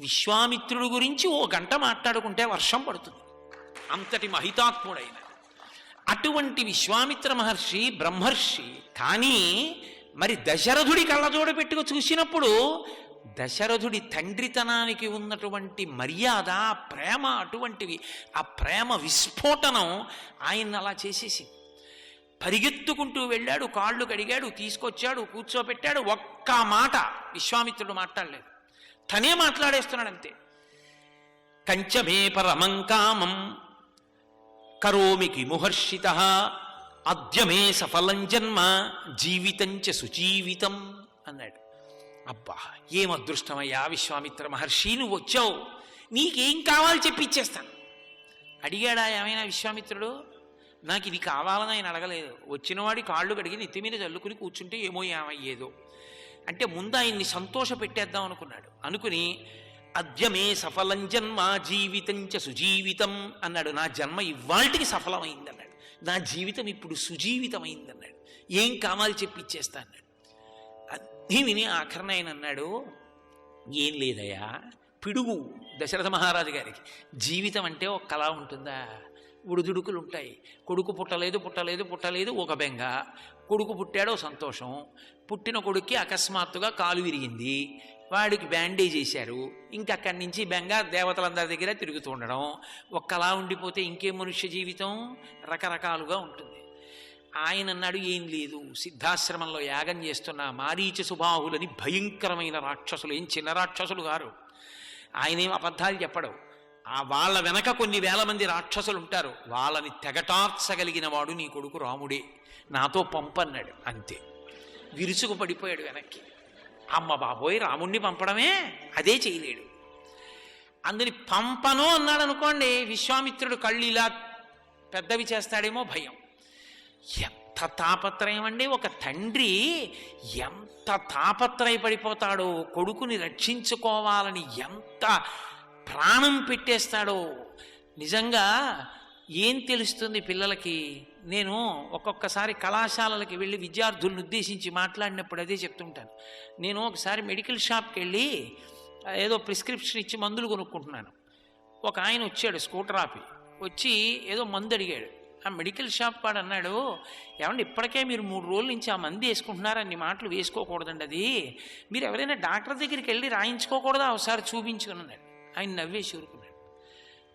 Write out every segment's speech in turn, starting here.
విశ్వామిత్రుడు గురించి ఓ గంట మాట్లాడుకుంటే వర్షం పడుతుంది, అంతటి మహితాత్ముడైన అటువంటి విశ్వామిత్ర మహర్షి బ్రహ్మర్షి. కానీ మరి దశరథుడి కళ్ళజోడ పెట్టుకు చూసినప్పుడు దశరథుడి తండ్రితనానికి ఉన్నటువంటి మర్యాద, ప్రేమ అటువంటివి, ఆ ప్రేమ విస్ఫోటనం ఆయన అలా చేసేసి పరిగెత్తుకుంటూ వెళ్ళాడు, కాళ్ళు కడిగాడు, తీసుకొచ్చాడు, కూర్చోబెట్టాడు. ఒక్క మాట విశ్వామిత్రుడు మాట్లాడలేదు, తనే మాట్లాడేస్తున్నాడు అంతే. కంచమే పరమంకామం కరోమి కిముహర్షిత అద్యమే సఫలం జన్మ జీవితంచ సుజీవితం అన్నాడు. అబ్బా, ఏం అదృష్టమయ్యా విశ్వామిత్ర మహర్షి, నువ్వు వచ్చావు, నీకేం కావాలి చెప్పి ఇచ్చేస్తాను. అడిగాడా ఏమైనా విశ్వామిత్రుడు? నాకు ఇది కావాలని ఆయన అడగలేదు. వచ్చినవాడి కాళ్ళు కడిగి నెత్తి మీద చల్లుకుని కూర్చుంటే ఏమో ఏమయ్యేదో అంటే ముందు ఆయన్ని సంతోష పెట్టేద్దాం అనుకున్నాడు. అనుకుని అద్యమే సఫలం జన్మ జీవితంచ సుజీవితం అన్నాడు. నా జన్మ ఇవాళకి సఫలమైంది అన్నాడు, నా జీవితం ఇప్పుడు సుజీవితమైంది అన్నాడు. ఏం కావాలి చెప్పి ఇచ్చేస్తా అన్నాడు. అన్నీ విని ఆఖరణ ఆయన అన్నాడు, ఏం లేదయ్యా, పిడుగు దశరథ మహారాజు గారికి. జీవితం అంటే ఒక కళ ఉంటుందా, ఉడుదుడుకులు ఉంటాయి. కొడుకు పుట్టలేదు ఒక బెంగ, కొడుకు పుట్టాడో సంతోషం, పుట్టిన కొడుక్కి అకస్మాత్తుగా కాలు విరిగింది, వాడికి బ్యాండేజ్ చేశారు, ఇంకక్కడి నుంచి బెంగ దేవతలందరి దగ్గర తిరుగుతూ ఉండడం. ఒక్కలా ఉండిపోతే ఇంకే మనుష్య జీవితం రకరకాలుగా ఉంటుంది. ఆయన అన్నాడు, ఏం లేదు, సిద్ధాశ్రమంలో యాగం చేస్తున్న మారీచ సుబాహులని భయంకరమైన రాక్షసులు, ఏం చిన్న రాక్షసులు గారు, ఆయనేం అబద్ధాలు చెప్పడు. ఆ వాళ్ళ వెనక కొన్ని వేల మంది రాక్షసులు ఉంటారు, వాళ్ళని తెగటార్చగలిగిన వాడు నీ కొడుకు రాముడే, నాతో పంపన్నాడు. అంతే, విరుచుకు పడిపోయాడు వెనక్కి. అమ్మ బాబోయ్, రాముణ్ణి పంపడమే, అదే చేయలేడు. అందుని పంపను అన్నాడు అనుకోండి, విశ్వామిత్రుడు కళ్ళు ఇలా పెద్దవి చేస్తాడేమో భయం. ఎంత తాపత్రయం అండి, ఒక తండ్రి ఎంత తాపత్రయపడిపోతాడో, కొడుకుని రక్షించుకోవాలని ఎంత ప్రాణం పెట్టేస్తాడో. నిజంగా ఏం తెలుస్తుంది పిల్లలకి? నేను ఒక్కొక్కసారి కళాశాలలకి వెళ్ళి విద్యార్థులను ఉద్దేశించి మాట్లాడినప్పుడు అదే చెప్తుంటాను. నేను ఒకసారి మెడికల్ షాప్కి వెళ్ళి ఏదో ప్రిస్క్రిప్షన్ ఇచ్చి మందులు కొనుక్కుంటున్నాను. ఒక ఆయన వచ్చాడు, స్కూటర్ ఆపి వచ్చి ఏదో మందు అడిగాడు. ఆ మెడికల్ షాప్ వాడు అన్నాడు, ఏమంటే ఇప్పటికే మీరు 3 రోజుల నుంచి ఆ మందు వేసుకుంటున్నారు, అన్ని మాటలు వేసుకోకూడదండి, అది మీరు ఎవరైనా డాక్టర్ దగ్గరికి వెళ్ళి రాయించుకోకూడదా, ఒకసారి చూపించుకున్నాడు. ఆయన నవ్వేసి ఊరుకున్నాడు.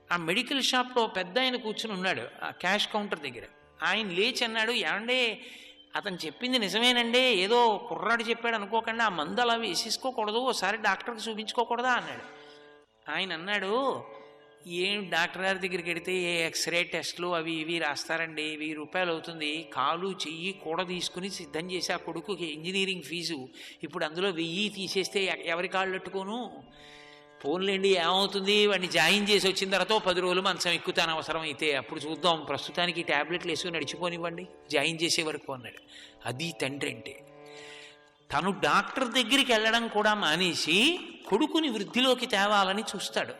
ఆ మెడికల్ షాప్లో పెద్ద ఆయన కూర్చుని ఉన్నాడు ఆ క్యాష్ కౌంటర్ దగ్గర. ఆయన లేచి అన్నాడు, ఏమండే అతను చెప్పింది నిజమేనండి, ఏదో కుర్రాడు చెప్పాడు అనుకోకుండా ఆ మందు అలా వేసేసుకోకూడదు, ఒకసారి డాక్టర్కి చూపించుకోకూడదా అన్నాడు. ఆయన అన్నాడు, ఏం డాక్టర్ గారి దగ్గరికి వెడితే ఏ ఎక్స్రే టెస్ట్లు అవి ఇవి రాస్తారండి, 1000 రూపాయలు అవుతుంది, కాలు చెయ్యి కూడా తీసుకుని సిద్ధం చేసి ఆ కొడుకుకి ఇంజనీరింగ్ ఫీజు, ఇప్పుడు అందులో 1000 తీసేస్తే ఎవరి కాళ్ళు పెట్టుకోను, ఫోన్లేండి ఏమవుతుంది, వాడిని జాయిన్ చేసి వచ్చిన తర్వాత 10 రోజులు మంచం ఎక్కుతాను అవసరం అయితే, అప్పుడు చూద్దాం, ప్రస్తుతానికి ట్యాబ్లెట్లు వేసుకుని నడిచిపోనివ్వండి జాయిన్ చేసే వరకు అన్నాడు. అది తండ్రి అంటే. తను డాక్టర్ దగ్గరికి వెళ్ళడం కూడా మానేసి కొడుకుని వృద్ధిలోకి తేవాలని చూస్తాడు.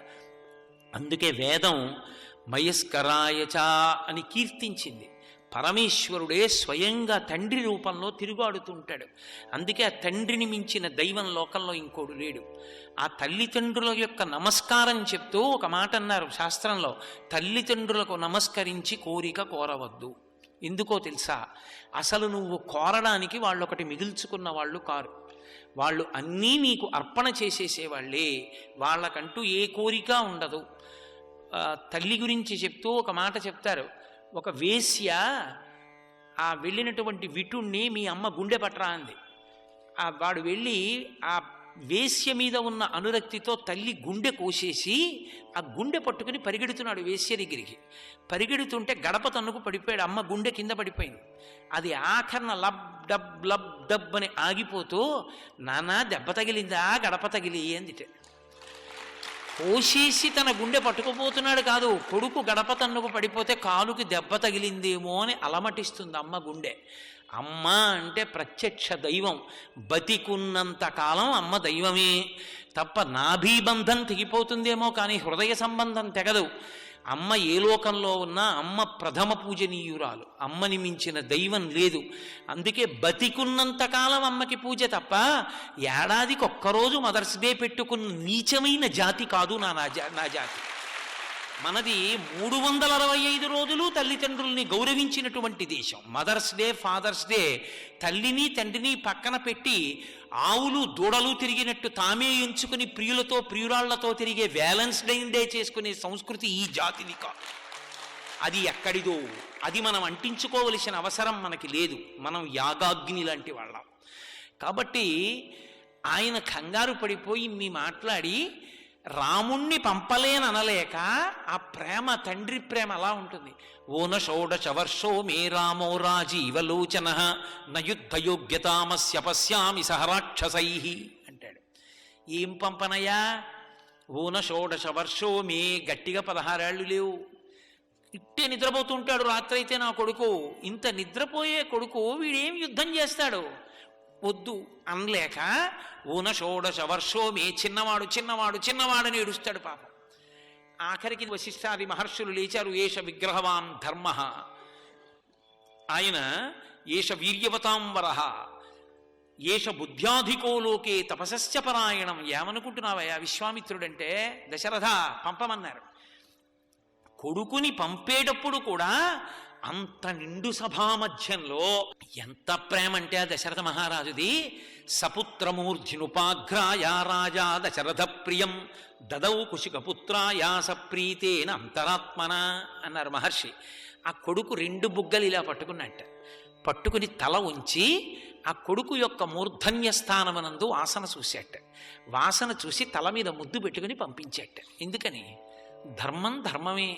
అందుకే వేదం మయస్కరాయచా అని కీర్తించింది. పరమేశ్వరుడే స్వయంగా తండ్రి రూపంలో తిరుగాడుతుంటాడు. అందుకే ఆ తండ్రిని మించిన దైవం లోకంలో ఇంకోడు లేడు. ఆ తల్లిదండ్రుల యొక్క నమస్కారం చెప్తూ ఒక మాట అన్నారు శాస్త్రంలో, తల్లిదండ్రులకు నమస్కరించి కోరిక కోరవద్దు. ఎందుకో తెలుసా? అసలు నువ్వు కోరడానికి వాళ్ళు ఒకటి మిగుల్చుకున్న వాళ్ళు కారు, వాళ్ళు అన్నీ నీకు అర్పణ చేసేసేవాళ్ళే, వాళ్ళకంటూ ఏ కోరిక ఉండదు. తల్లి గురించి చెప్తూ ఒక మాట చెప్తారు, ఒక వేశ్య ఆ వెళ్ళినటువంటి విటుణ్ణి మీ అమ్మ గుండె పట్టరా అంది. వాడు వెళ్ళి ఆ వేశ్య మీద ఉన్న అనురక్తితో తల్లి గుండె కోసేసి ఆ గుండె పట్టుకుని పరిగెడుతున్నాడు వేశ్య దగ్గరికి. పరిగెడుతుంటే గడప తన్నుకు పడిపోయాడు, అమ్మ గుండె కింద పడిపోయింది. అది ఆఖరణ లబ్ డబ్ లబ్ డబ్ అని ఆగిపోతూ, నానా దెబ్బ తగిలిందా, గడప తగిలి అందిట. కోసేసి తన గుండె పట్టుకుపోతున్నాడు కాదు, కొడుకు గడప తన్నుకు పడిపోతే కాలుకి దెబ్బ తగిలిందేమో అని అలమటిస్తుంది అమ్మ గుండె. అమ్మ అంటే ప్రత్యక్ష దైవం. బతికున్నంత కాలం అమ్మ దైవమే తప్ప నాభీబంధం తెగిపోతుందేమో కానీ హృదయ సంబంధం తెగదు. అమ్మ ఏ లోకంలో ఉన్నా అమ్మ ప్రథమ పూజనీయురాలు. అమ్మని మించిన దైవం లేదు. అందుకే బతికున్నంతకాలం అమ్మకి పూజ తప్ప ఏడాదికి ఒక్కరోజు మదర్స్ డే పెట్టుకున్న నీచమైన జాతి కాదు నా జాతి. మనది 365 రోజులు తల్లిదండ్రుల్ని గౌరవించినటువంటి దేశం. మదర్స్ డే, ఫాదర్స్ డే తల్లిని తండ్రిని పక్కన పెట్టి ఆవులు దూడలు తిరిగినట్టు తామే ఎంచుకుని ప్రియులతో ప్రియురాళ్లతో తిరిగే వ్యాలెన్స్డైన్ డే చేసుకునే సంస్కృతి ఈ జాతిది కాదు. అది ఎక్కడిదో, అది మనం అంటించుకోవలసిన అవసరం మనకి లేదు. మనం యాగాగ్ని లాంటి వాళ్ళం. కాబట్టి ఆయన కంగారు పడిపోయి ఇన్ని మాట్లాడి రాముణ్ణి పంపలేననలేక, ఆ ప్రేమ తండ్రి ప్రేమ అలా ఉంటుంది. ఓన షోడశ వర్షో మే రామో రాజీవలోచన నయుద్ధయోగ్యతామస్య పశ్యామి సహరాక్షసై అంటాడు. ఏం పంపనయా? ఓన షోడశ వర్షో మే, గట్టిగా 16 ఏళ్ళు లేవు. ఇట్టే నిద్రపోతుంటాడు రాత్రి అయితే నా కొడుకు. ఇంత నిద్రపోయే కొడుకు వీడేం యుద్ధం చేస్తాడు? వద్దు అనలేక ఊన షోడశ వర్షో మే, చిన్నవాడు చిన్నవాడు చిన్నవాడని ఏడుస్తాడు పాపం. ఆఖరికి వశిష్ఠాది మహర్షులు లేచారు. ఏష విగ్రహవాన్ ధర్మ, ఆయన ఏష వీర్యవతాం వరహ, ఏష బుద్ధ్యాధికో లోకే తపసస్య పరాయణం. ఏమనుకుంటున్నావయ్యా విశ్వామిత్రుడంటే? దశరథ పంపమన్నారు. కొడుకుని పంపేటప్పుడు కూడా అంత నిండు సభామధ్యంలో ఎంత ప్రేమ అంటే ఆ దశరథ మహారాజుది. సపుత్రమూర్ధ్నుపాఘ్రాయ రాజా దశరథ ప్రియం దదౌ కుశికపుత్రాయ సప్రీతేన అంతరాత్మన అన్నారు మహర్షి. ఆ కొడుకు 2 బుగ్గలు ఇలా పట్టుకున్నట్ట. పట్టుకుని తల ఉంచి ఆ కొడుకు యొక్క మూర్ధన్య స్థానమనందు వాసన చూసేట. వాసన చూసి తల మీద ముద్దు పెట్టుకుని పంపించేట. ఎందుకని? ధర్మం ధర్మమే.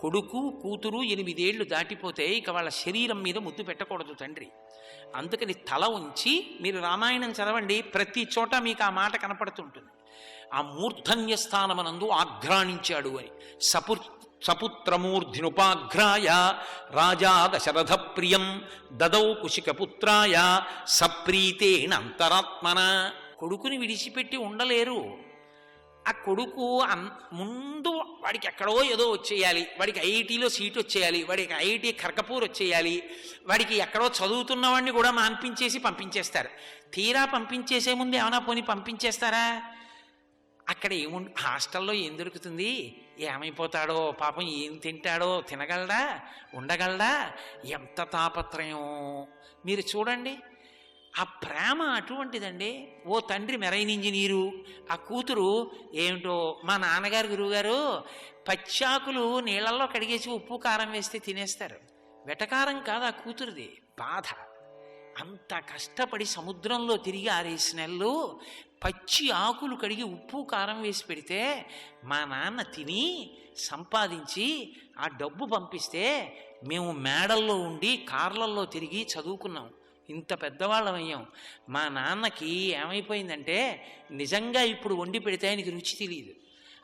కొడుకు కూతురు 8 ఏళ్ళు దాటిపోతే ఇక వాళ్ళ శరీరం మీద ముద్దు పెట్టకూడదు తండ్రి. అందుకని తల ఉంచి, మీరు రామాయణం చదవండి, ప్రతి చోట మీకు ఆ మాట కనపడుతుంటుంది. ఆ మూర్ధన్య స్థానమనందు ఆఘ్రాణించాడు అని. సపుత్రమూర్ధినుపాఘ్రాయ రాజా దశరథ ప్రియం దదౌ కుశికపుత్రాయ సప్రీతేన అంతరాత్మన. కొడుకుని విడిచిపెట్టి ఉండలేరు. ఆ కొడుకు ముందు వాడికి ఎక్కడో ఏదో వచ్చేయాలి, వాడికి ఐఐటీలో సీట్ వచ్చేయాలి, వాడికి ఐఐటి ఖర్గపూర్ వచ్చేయాలి, వాడికి ఎక్కడో చదువుతున్నవాడిని కూడా మాన్పించేసి పంపించేస్తారు. తీరా పంపించేసే ముందు ఏమైనా పోని పంపించేస్తారా? అక్కడ హాస్టల్లో ఏం దొరుకుతుంది? ఏమైపోతాడో పాపం, ఏం తింటాడో, తినగలడా, ఉండగలడా? ఎంత తాపత్రయం మీరు చూడండి. ఆ ప్రేమ అటువంటిదండి. ఓ తండ్రి మెరైన్ ఇంజనీరు, ఆ కూతురు ఏమిటో మా నాన్నగారు గురువుగారు పచ్చాకులు నీళ్ళల్లో కడిగేసి ఉప్పు కారం వేస్తే తినేస్తారు. వెటకారం కాదు ఆ కూతురుది, బాధ. అంత కష్టపడి సముద్రంలో తిరిగి 6 నెలలు పచ్చి ఆకులు కడిగి ఉప్పు కారం వేసి పెడితే మా నాన్న తిని సంపాదించి ఆ డబ్బు పంపిస్తే మేము మేడల్లో ఉండి కార్లల్లో తిరిగి చదువుకున్నాం. ఇంత పెద్దవాళ్ళమయ్యాం. మా నాన్నకి ఏమైపోయిందంటే, నిజంగా ఇప్పుడు వండి పెడితే ఆయనకి రుచి తెలియదు.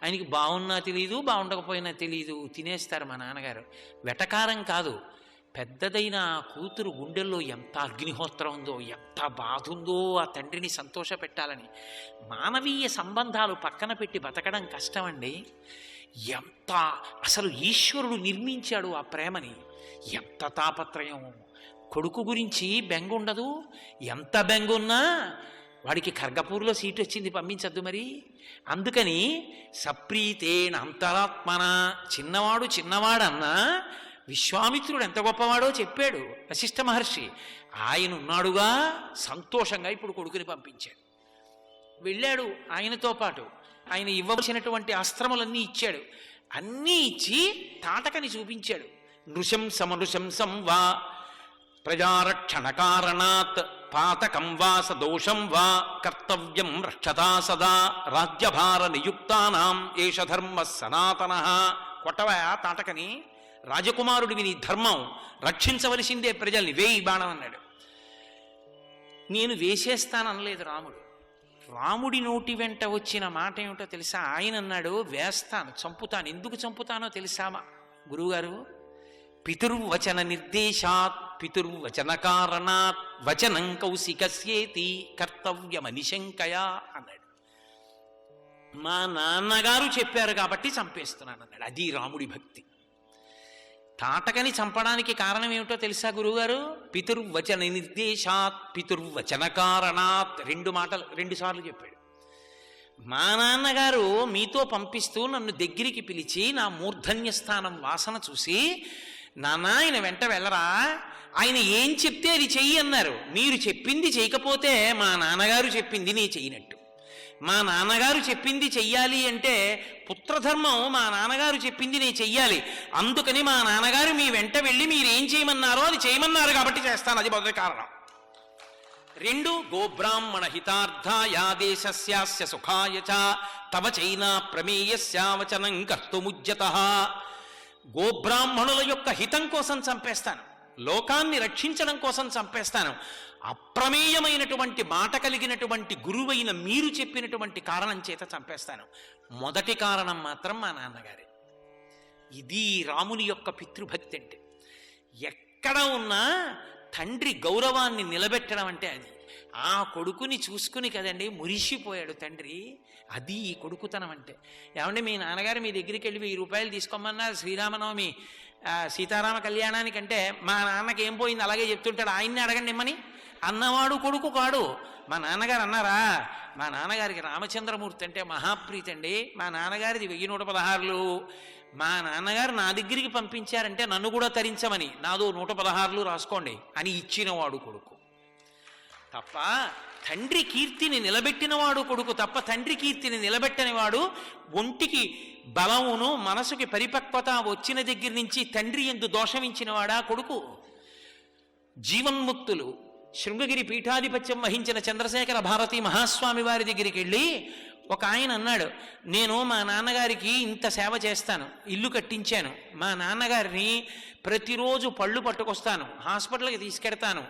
ఆయనకి బాగున్నా తెలియదు, బాగుండకపోయినా తెలియదు, తినేస్తారు మా నాన్నగారు. వెటకారం కాదు. పెద్దదైన ఆ కూతురు గుండెల్లో ఎంత అగ్నిహోత్రం ఉందో, ఎంత బాధ ఉందో ఆ తండ్రిని సంతోష పెట్టాలని. మానవీయ సంబంధాలు పక్కన పెట్టి బతకడం కష్టమండి. ఎంత అసలు ఈశ్వరుడు నిర్మించాడు ఆ ప్రేమని. ఎంత తాపత్రయం. కొడుకు గురించి బెంగ ఉండదు. ఎంత బెంగున్నా వాడికి ఖర్గపూర్లో సీటు వచ్చింది, పంపించద్దు మరి. అందుకని సప్రీతేన అంతరాత్మన, చిన్నవాడు చిన్నవాడన్నా విశ్వామిత్రుడు ఎంత గొప్పవాడో చెప్పాడు వశిష్ఠ మహర్షి. ఆయన ఉన్నాడుగా, సంతోషంగా ఇప్పుడు కొడుకుని పంపించాడు. వెళ్ళాడు ఆయనతో పాటు. ఆయన ఇవ్వవలసినటువంటి అస్త్రములన్నీ ఇచ్చాడు. అన్నీ ఇచ్చి తాటకని చూపించాడు. నృశంసమనుశంసం వా ప్రజారక్షణ కారణాత్ పాతకం వా సదోషం వా కర్తవ్యం రక్షతా సదా రాజ్యభార నియుక్తానాం ఏష ధర్మ సనాతన. కొట్టవా తాటకని, రాజకుమారుడివి, నీ ధర్మం, రక్షించవలసిందే ప్రజల్ని, వేయి బాణం అన్నాడు. నేను వేసేస్తాననలేదు రాముడు. రాముడి నోటి వెంట వచ్చిన మాట ఏమిటో తెలుసా? ఆయన అన్నాడు, వేస్తాను, చంపుతాను. ఎందుకు చంపుతానో తెలుసా గురువుగారు? పితుర్వచన నిర్దేశాత్ పితుర్వచన కారణాత్ వచనం కౌశికస్యేతి కర్తవ్యమనిశంకయా అన్నాడు. మా నాన్నగారు చెప్పారు కాబట్టి చంపేస్తున్నాను అన్నాడు. అది రాముడి భక్తి. తాటకని చంపడానికి కారణం ఏమిటో తెలుసా గురువుగారు? పితుర్వచన నిర్దేశాత్ పితుర్వచన కారణాత్. రెండు సార్లు చెప్పాడు. మా నాన్నగారు మీతో పంపిస్తూ నన్ను దగ్గరికి పిలిచి నా మూర్ధన్య స్థానం వాసన చూసి, నాన్న ఆయన వెంట వెళ్ళరా, ఆయన ఏం చెప్తే అది చెయ్యి అన్నారు. మీరు చెప్పింది చేయకపోతే మా నాన్నగారు చెప్పింది నీ చెయ్యినట్టు. మా నాన్నగారు చెప్పింది చెయ్యాలి అంటే పుత్రధర్మం, మా నాన్నగారు చెప్పింది నేను చెయ్యాలి. అందుకని మా నాన్నగారు మీ వెంట వెళ్ళి మీరేం చేయమన్నారో అది చేయమన్నారు కాబట్టి చేస్తాను. అది మొదటి కారణం. 2 గోబ్రాహ్మణ హితార్థాయాదేశస్యాస్య సుఖాయ చ తవ చైనా ప్రమేయస్యావచనం కర్తుముజ్యతః. గోబ్రాహ్మణుల యొక్క హితం కోసం చంపేస్తాను, లోకాన్ని రక్షించడం కోసం చంపేస్తాను. అప్రమేయమైనటువంటి మాట కలిగినటువంటి గురువైన మీరు చెప్పినటువంటి కారణం చేత చంపేస్తాను. మొదటి కారణం మాత్రం మా నాన్నగారే. ఇది రాముని యొక్క పితృభక్తి అంటే. ఎక్కడ ఉన్నా తండ్రి గౌరవాన్ని నిలబెట్టడం అంటే అది. ఆ కొడుకుని చూసుకుని కదండి మురిసిపోయాడు తండ్రి. అది ఈ కొడుకుతనం అంటే. ఏమంటే మీ నాన్నగారు మీ దగ్గరికి వెళ్ళి 1000 రూపాయలు తీసుకోమన్నారు శ్రీరామనవమి సీతారామ కళ్యాణానికంటే, మా నాన్నకి ఏం పోయింది అలాగే చెప్తుంటాడు, ఆయన్ని అడగండి ఇమ్మని అన్నవాడు కొడుకు కాడు. మా నాన్నగారు అన్నారా? మా నాన్నగారికి రామచంద్రమూర్తి అంటే మహాప్రీతి అండి. మా నాన్నగారిది 1116. మా నాన్నగారు నా దగ్గరికి పంపించారంటే నన్ను కూడా తరించమని, నాదో 116 రాసుకోండి అని ఇచ్చినవాడు కొడుకు తప్ప, తండ్రి కీర్తిని నిలబెట్టినవాడు కొడుకు తప్ప, తండ్రి కీర్తిని నిలబెట్టని వాడు ఒంటికి బలమును మనసుకి పరిపక్వత వచ్చిన దగ్గర నుంచి తండ్రి యందు దోషమించినవాడా కొడుకు. జీవన్ముక్తులు శృంగగిరి పీఠాధిపత్యం వహించిన చంద్రశేఖర భారతి మహాస్వామి వారి దగ్గరికి వెళ్ళి ఒక ఆయన అన్నాడు, నేను మా నాన్నగారికి ఇంత సేవ చేస్తాను, ఇల్లు కట్టించాను, మా నాన్నగారిని ప్రతిరోజు పళ్ళు పట్టుకొస్తాను, హాస్పిటల్కి తీసుకెడతాను,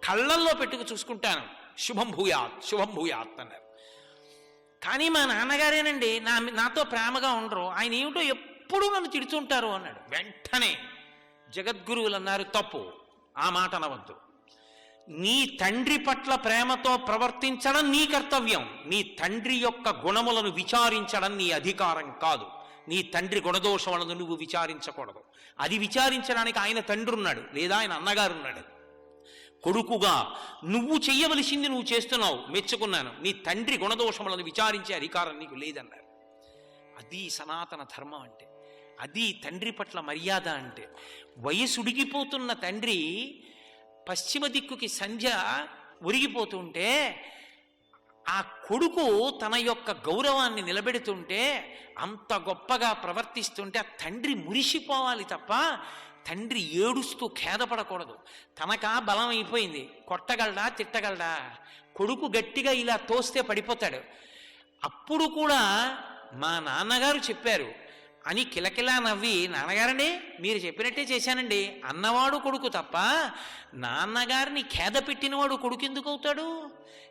కళ్ళల్లో పెట్టుకు చూసుకుంటాను, శుభం భూయాత్ శుభం భూయాత్ అన్నారు. కానీ మా నాన్నగారేనండి నాతో ప్రేమగా ఉండరు, ఆయన ఏమిటో ఎప్పుడూ నన్ను తిడుతుంటారు అన్నాడు. వెంటనే జగద్గురువులు అన్నారు, తప్పు, ఆ మాట అనవద్దు. నీ తండ్రి పట్ల ప్రేమతో ప్రవర్తించడం నీ కర్తవ్యం. నీ తండ్రి యొక్క గుణములను విచారించడం నీ అధికారం కాదు. నీ తండ్రి గుణదోషములను నువ్వు విచారించకూడదు. అది విచారించడానికి ఆయన తండ్రి ఉన్నాడు, లేదా ఆయన అన్నగారు ఉన్నాడు. కొడుకుగా నువ్వు చెయ్యవలసింది నువ్వు చేస్తున్నావు, మెచ్చుకున్నాను. నీ తండ్రి గుణదోషములను విచారించే అధికారం నీకు లేదన్నారు. అది సనాతన ధర్మం అంటే. అది తండ్రి పట్ల మర్యాద అంటే. వయసుడిగిపోతున్న తండ్రి పశ్చిమ దిక్కుకి సంధ్య ఉరిగిపోతుంటే ఆ కొడుకు తన యొక్క గౌరవాన్ని నిలబెడుతుంటే, అంత గొప్పగా ప్రవర్తిస్తుంటే ఆ తండ్రి మురిసిపోవాలి తప్ప తండ్రి ఏడుస్తూ ఖేదపడకూడదు. తనకా బలం అయిపోయింది, కొట్టగలడా తిట్టగలడా? కొడుకు గట్టిగా ఇలా తోస్తే పడిపోతాడు. అప్పుడు కూడా మా నాన్నగారు చెప్పారు అని కిలకిలా నవ్వి, నాన్నగారండి మీరు చెప్పినట్టే చేశానండి అన్నవాడు కొడుకు తప్ప, నాన్నగారిని ఖేద పెట్టినవాడు కొడుకు ఎందుకు అవుతాడు?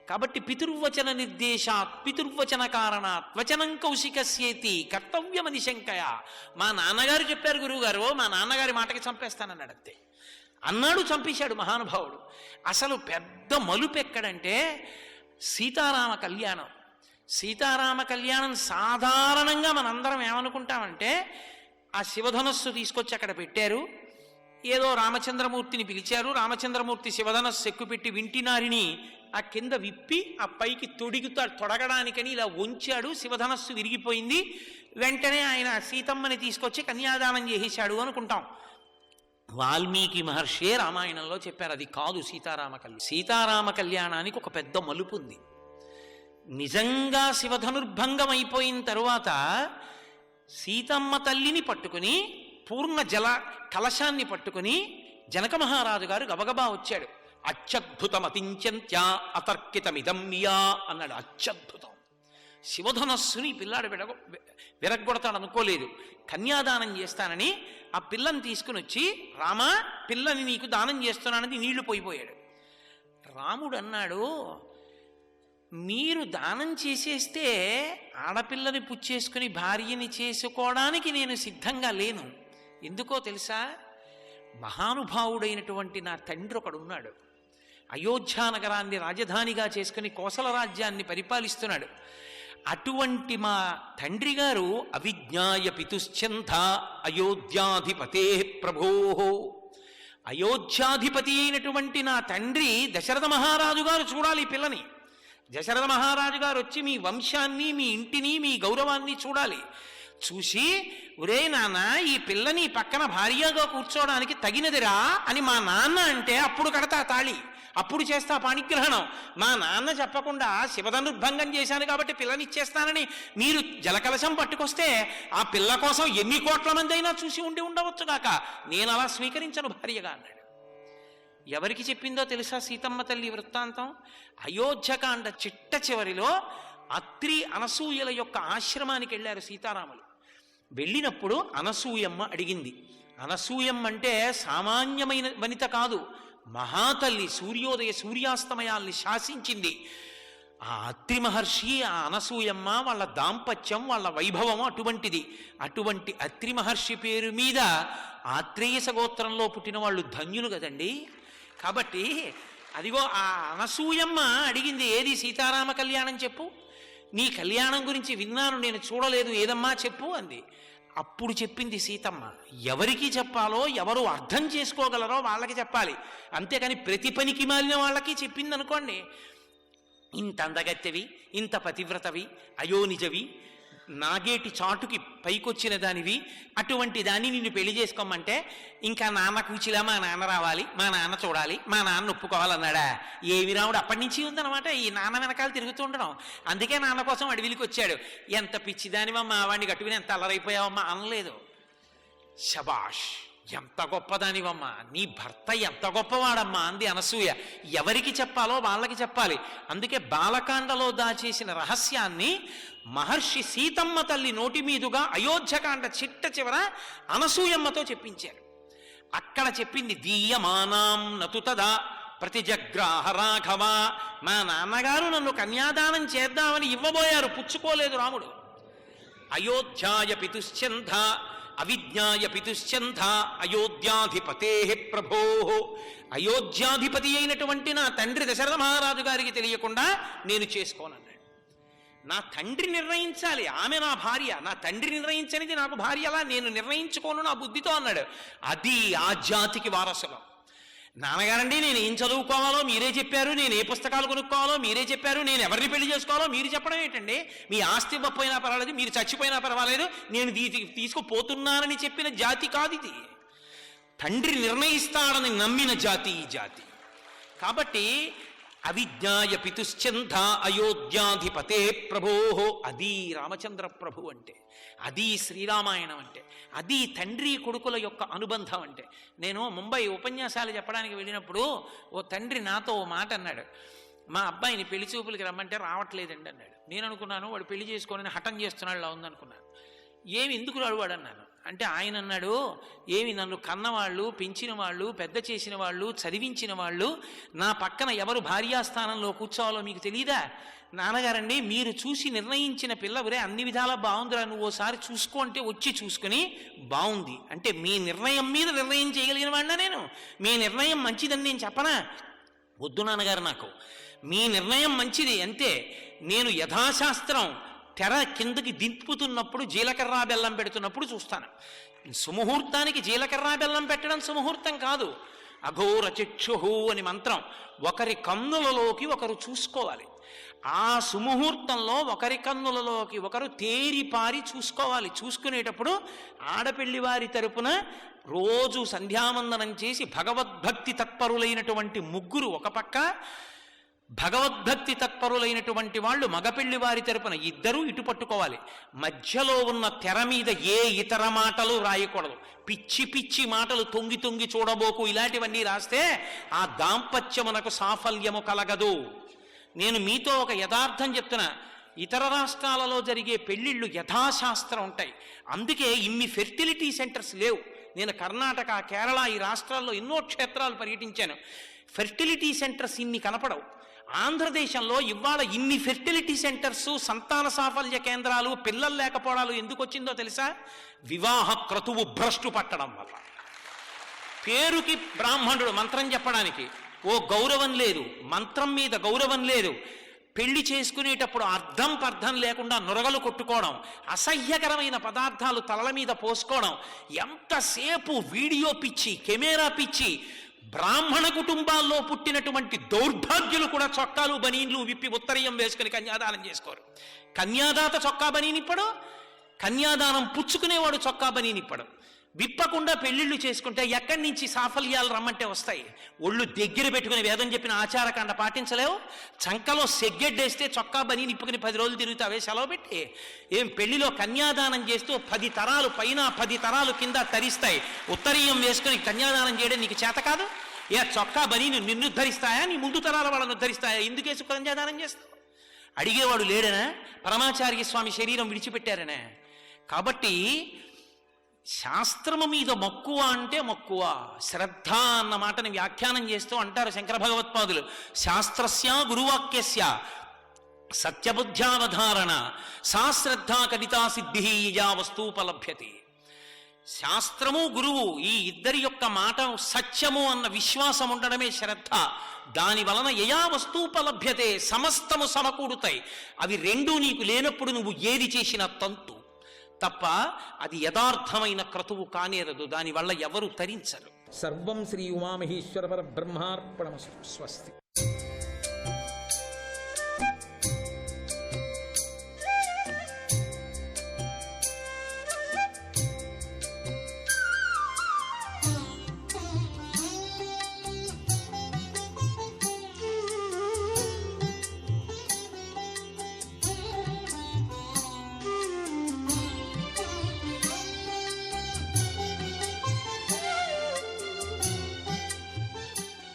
కాబట్టి పితుర్వచన నిర్దేశాత్ పితుర్వచన కారణాత్ వచనం కౌశికస్యేతి కర్తవ్యమని శంకయ. మా నాన్నగారు చెప్పారు గురువుగారు, మా నాన్నగారి మాటకి చంపేస్తానన్నాడు. అంతే అన్నాడు, చంపేశాడు మహానుభావుడు. అసలు పెద్ద మలుపు ఎక్కడంటే సీతారామ కళ్యాణం. సీతారామ కళ్యాణం సాధారణంగా మనందరం ఏమనుకుంటామంటే, ఆ శివధనస్సు తీసుకొచ్చి అక్కడ పెట్టారు, ఏదో రామచంద్రమూర్తిని పిలిచారు, రామచంద్రమూర్తి శివధనస్సు ఎక్కుపెట్టి వింటినారిని ఆ కింద విప్పి ఆ పైకి తొడగడానికని ఇలా వంచాడు, శివధనస్సు విరిగిపోయింది, వెంటనే ఆయన సీతమ్మని తీసుకొచ్చి కన్యాదానం చేసేశాడు అనుకుంటాం. వాల్మీకి మహర్షే రామాయణంలో చెప్పారు, అది కాదు సీతారామ కళ్యాణం. సీతారామ కళ్యాణానికి ఒక పెద్ద మలుపు ఉంది. నిజంగా శివధనుర్భంగం అయిపోయిన తరువాత సీతమ్మ తల్లిని పట్టుకుని పూర్ణ జల కలశాన్ని పట్టుకుని జనక మహారాజు గారు గబగబా వచ్చాడు. అత్యద్భుతమతింత్యా అతర్కితమిదమ్యా అన్నాడు. అత్యద్భుతం. శివధనస్సుని పిల్లాడు విరగ్గొడతాడు అనుకోలేదు. కన్యాదానం చేస్తానని ఆ పిల్లని తీసుకుని వచ్చి, రామా పిల్లని నీకు దానం చేస్తున్నానని నీళ్లు పోయిపోయాడు. రాముడు అన్నాడు, మీరు దానం చేసేస్తే ఆడపిల్లని పుచ్చేసుకుని భార్యని చేసుకోవడానికి నేను సిద్ధంగా లేను. ఎందుకో తెలుసా? మహానుభావుడైనటువంటి నా తండ్రి ఒకడున్నాడు, అయోధ్యానగరాన్ని రాజధానిగా చేసుకుని కోసల రాజ్యాన్ని పరిపాలిస్తున్నాడు. అటువంటి మా తండ్రి గారు అవిజ్ఞాయ పితుశ్చంధ అయోధ్యాధిపతే ప్రభో, అయోధ్యాధిపతి అయినటువంటి నా తండ్రి దశరథ మహారాజు గారు చూడాలి ఈ పిల్లని. దశరథ మహారాజు గారు వచ్చి మీ వంశాన్ని, మీ ఇంటిని, మీ గౌరవాన్ని చూడాలి. చూసి, ఒరే నాన్న, ఈ పిల్లని పక్కన భార్యగా కూర్చోవడానికి తగినదిరా అని మా నాన్న అంటే అప్పుడు కడతా తాళి, అప్పుడు చేస్తా పాణిగ్రహణం. మా నాన్న చెప్పకుండా శివధనుర్భంగం చేశాను కాబట్టి పిల్లనిచ్చేస్తానని మీరు జలకలశం పట్టుకొస్తే ఆ పిల్ల కోసం ఎన్ని కోట్ల మంది అయినా చూసి ఉండి ఉండవచ్చు కాక, నేను అలా స్వీకరించను భార్యగా అన్నాడు. ఎవరికి చెప్పిందో తెలుసా సీతమ్మ తల్లి వృత్తాంతం? అయోధ్యకాండ చిట్ట చివరిలో అత్రి అనసూయల యొక్క ఆశ్రమానికి వెళ్ళారు సీతారాములు. వెళ్ళినప్పుడు అనసూయమ్మ అడిగింది. అనసూయమ్మ అంటే సామాన్యమైన వనిత కాదు, మహాతల్లి, సూర్యోదయ సూర్యాస్తమయాల్ని శాసించింది. ఆ అత్రి మహర్షి, ఆ అనసూయమ్మ, వాళ్ళ దాంపత్యం, వాళ్ళ వైభవం అటువంటిది. అటువంటి అత్రి మహర్షి పేరు మీద ఆత్రేయస గోత్రంలో పుట్టిన వాళ్ళు ధన్యులు కదండి. కాబట్టి అదిగో ఆ అనసూయమ్మ అడిగింది, ఏది సీతారామ కళ్యాణం చెప్పు, నీ కళ్యాణం గురించి విన్నాను, నేను చూడలేదు, ఏదమ్మా చెప్పు అంది. అప్పుడు చెప్పింది సీతమ్మ, ఎవరికి చెప్పాలో, ఎవరు అర్థం చేసుకోగలరో వాళ్ళకి చెప్పాలి, అంతేకాని ప్రతి పనికి మాలిన వాళ్ళకి చెప్పింది అనుకోండి. ఇంత అందగత్తెవి, ఇంత పతివ్రతవి, అయోనిజవి, నాగేటి చాటుకి పైకొచ్చిన దానివి, అటువంటి దాన్ని నిన్ను పెళ్లి చేసుకోమంటే ఇంకా నాన్న కూచిలా మా నాన్న రావాలి, మా నాన్న చూడాలి, మా నాన్న ఒప్పుకోవాలన్నాడా? ఏమి రాముడు అప్పటి నుంచి ఉందన్నమాట ఈ నాన్న వెనకాల తిరుగుతూ ఉండడం. అందుకే నాన్న కోసం అడవిలికి వచ్చాడు. ఎంత పిచ్చిదానివమ్మా, వాడిని కట్టుకుని ఎంత అల్లరైపోయావమ్మా అనలేదు. శబాష్, ఎంత గొప్పదానివమ్మా, నీ భర్త ఎంత గొప్పవాడమ్మా అంది అనసూయ. ఎవరికి చెప్పాలో వాళ్ళకి చెప్పాలి. అందుకే బాలకాండలో దాచేసిన రహస్యాన్ని మహర్షి సీతమ్మ తల్లి నోటి మీదుగా అయోధ్యకాండ చిట్ట చివర అనసూయమ్మతో చెప్పించారు. అక్కడ చెప్పింది, దీయమానాం నతుతదా ప్రతిజగ్రాహ రాఘవ. మా నాన్నగారు నన్ను కన్యాదానం చేద్దామని ఇవ్వబోయారు, పుచ్చుకోలేదు రాముడు. అయోధ్యాయ పితుశ్చంధ అవిజ్ఞాయ పితుశ్చంధ అయోధ్యాధిపతే ప్రభో, అయోధ్యాధిపతి అయినటువంటి నా తండ్రి దశరథ మహారాజు గారికి తెలియకుండా నేను చేసుకోనన్నాడు. నా తండ్రి నిర్ణయించాలి, ఆమె నా భార్య, నా తండ్రి నిర్ణయించనిది నాకు భార్య అలా నేను నిర్ణయించుకోను నా బుద్ధితో అన్నాడు. అది ఆ జాతికి వారసులం. నాన్నగారండి, నేను ఏం చదువుకోవాలో మీరే చెప్పారు, నేను ఏ పుస్తకాలు కొనుక్కోవాలో మీరే చెప్పారు, నేను ఎవరిని పెళ్లి చేసుకోవాలో మీరు చెప్పడం ఏంటండి? మీ ఆస్తి ఇవ్వకపోయినా పర్వాలేదు, మీరు చచ్చిపోయినా పర్వాలేదు, నేను తీసుకుపోతున్నానని చెప్పిన జాతి కాదు ఇది. తండ్రి నిర్ణయిస్తాడని నమ్మిన జాతి ఈ జాతి. కాబట్టి అవిజ్ఞాయ పితుశ్చంధ అయోధ్యాధిపతే ప్రభో, అది రామచంద్ర ప్రభు అంటే, అది శ్రీరామాయణం అంటే, అది తండ్రి కొడుకుల యొక్క అనుబంధం అంటే. నేను ముంబై ఉపన్యాసాలు చెప్పడానికి వెళ్ళినప్పుడు ఓ తండ్రి నాతో ఓ మాట అన్నాడు. మా అబ్బాయిని పెళ్లి చూపులకి రమ్మంటే రావట్లేదండి అన్నాడు. నేను అనుకున్నాను వాడు పెళ్లి చేసుకొని హఠం చేస్తున్నాడులా ఉందనుకున్నాను. ఏమి ఎందుకు రాడువాడు అన్నాను. అంటే ఆయన అన్నాడు, ఏమి నన్ను కన్నవాళ్ళు, పెంచిన వాళ్ళు, పెద్ద చేసిన వాళ్ళు, చదివించిన వాళ్ళు నా పక్కన ఎవరు భార్యాస్థానంలో కూర్చోవాలో మీకు తెలియదా? నాన్నగారండి, మీరు చూసి నిర్ణయించిన పిల్లవరే అన్ని విధాలా బాగుందిరా, నువ్వు ఓసారి చూసుకో అంటే వచ్చి చూసుకుని బాగుంది అంటే మీ నిర్ణయం మీద నిర్ణయం చేయగలిగిన వాడినా నేను? మీ నిర్ణయం మంచిదని నేను చెప్పనా? వద్దు నాన్నగారు, నాకు మీ నిర్ణయం మంచిది అంతే. నేను యథాశాస్త్రం తెర కిందకి దింపుతున్నప్పుడు జీలకర్ర బెల్లం పెడుతున్నప్పుడు చూస్తాను. సుముహూర్తానికి జీలకర్ర బెల్లం పెట్టడం సుముహూర్తం కాదు. అఘోర చక్షుహు అని మంత్రం. ఒకరి కన్నులలోకి ఒకరు చూసుకోవాలి. ఆ సుముహూర్తంలో ఒకరి కన్నులలోకి ఒకరు తేరిపారి చూసుకోవాలి. చూసుకునేటప్పుడు ఆడపెళ్లి వారి తరపున రోజు సంధ్యావందనం చేసి భగవద్భక్తి తత్పరులైనటువంటి ముగ్గురు ఒక పక్క, భగవద్భక్తి తత్పరులైనటువంటి వాళ్ళు మగపెళ్లి వారి తరపున ఇద్దరూ ఇటు పట్టుకోవాలి. మధ్యలో ఉన్న తెర మీద ఏ ఇతర మాటలు రాయకూడదు. పిచ్చి పిచ్చి మాటలు, తొంగి తొంగి చూడబోకు, ఇలాంటివన్నీ రాస్తే ఆ దాంపత్యమునకు సాఫల్యము కలగదు. నేను మీతో ఒక యథార్థం చెప్తున్నా. ఇతర రాష్ట్రాలలో జరిగే పెళ్లిళ్ళు యథాశాస్త్రం ఉంటాయి. అందుకే ఇన్ని ఫెర్టిలిటీ సెంటర్స్ లేవు. నేను కర్ణాటక, కేరళ ఈ రాష్ట్రాల్లో ఎన్నో క్షేత్రాలు పర్యటించాను. ఫెర్టిలిటీ సెంటర్స్ ఇన్ని కనపడవు. ఆంధ్రదేశంలో ఇవాళ ఇన్ని ఫెర్టిలిటీ సెంటర్స్, సంతాన సాఫల్య కేంద్రాలు, పిల్లలు లేకపోవడాలు ఎందుకు వచ్చిందో తెలుసా? వివాహ క్రతువు భ్రష్టు పట్టడం వల్ల. పేరుకి బ్రాహ్మణుడు మంత్రం చెప్పడానికి ఓ గౌరవం లేదు, మంత్రం మీద గౌరవం లేదు. పెళ్లి చేసుకునేటప్పుడు అర్థం పర్థం లేకుండా నొరగలు కొట్టుకోవడం, అసహ్యకరమైన పదార్థాలు తలల మీద పోసుకోవడం, ఎంతసేపు వీడియో పిచ్చి, కెమెరా పిచ్చి. బ్రాహ్మణ కుటుంబాల్లో పుట్టినటువంటి దౌర్భాగ్యులు కూడా చొక్కాలు బనీన్లు విప్పి ఉత్తరీయం వేసుకుని కన్యాదానం చేసుకోరు. కన్యాదాత చొక్కా బనీనిప్పడు, కన్యాదానం పుచ్చుకునేవాడు చొక్కా బనీనిప్పడు. విప్పకుండా పెళ్లిళ్ళు చేసుకుంటే ఎక్కడి నుంచి సాఫల్యాలు రమ్మంటే వస్తాయి? ఒళ్ళు దగ్గర పెట్టుకుని వేదం చెప్పిన ఆచారకాండ పాటించలేవు. చంకలో సెగ్గెడ్డేస్తే చొక్కా బని నిప్పుకుని 10 రోజులు తిరుగుతావే సెలవు పెట్టి. ఏం పెళ్లిలో కన్యాదానం చేస్తూ 10 తరాలు పైన 10 తరాలు కింద తరిస్తాయి. ఉత్తరీయం వేసుకుని కన్యాదానం చేయడం నీకు చేత కాదు? ఏ చొక్కా బని నిన్ను ఉద్ధరిస్తాయా, నీ ముందు తరాల వాళ్ళని ఉద్ధరిస్తాయా? ఎందుకేసు కన్యాదానం చేస్తావు? అడిగేవాడు లేడనా? పరమాచార్య స్వామి శరీరం విడిచిపెట్టారనే. కాబట్టి శాస్త్రము మీద మక్కువ అంటే మక్కువ, శ్రద్ధ అన్న మాటని వ్యాఖ్యానం చేస్తూ అంటారు శంకర భగవత్పాదులు. శాస్త్రస్య గురువాక్యస్య సత్యబుద్ధ్యావధారణ సా శ్రద్ధ కవితా సిద్ధి యా వస్తూపలభ్యతే. శాస్త్రము గురువు ఈ ఇద్దరి యొక్క మాట సత్యము అన్న విశ్వాసం ఉండడమే శ్రద్ధ. దాని వలన యయా వస్తూపలభ్యతే, సమస్తము సమకూడుతాయి. అవి రెండూ నీకు లేనప్పుడు నువ్వు ఏది చేసిన తంతు తప్ప అది యథార్థమైన క్రతువు కానేరదు. దానివల్ల ఎవరు తరించరు. సర్వం శ్రీ ఉమామహేశ్వర పరబ్రహ్మార్పణమస్తు. స్వస్తి.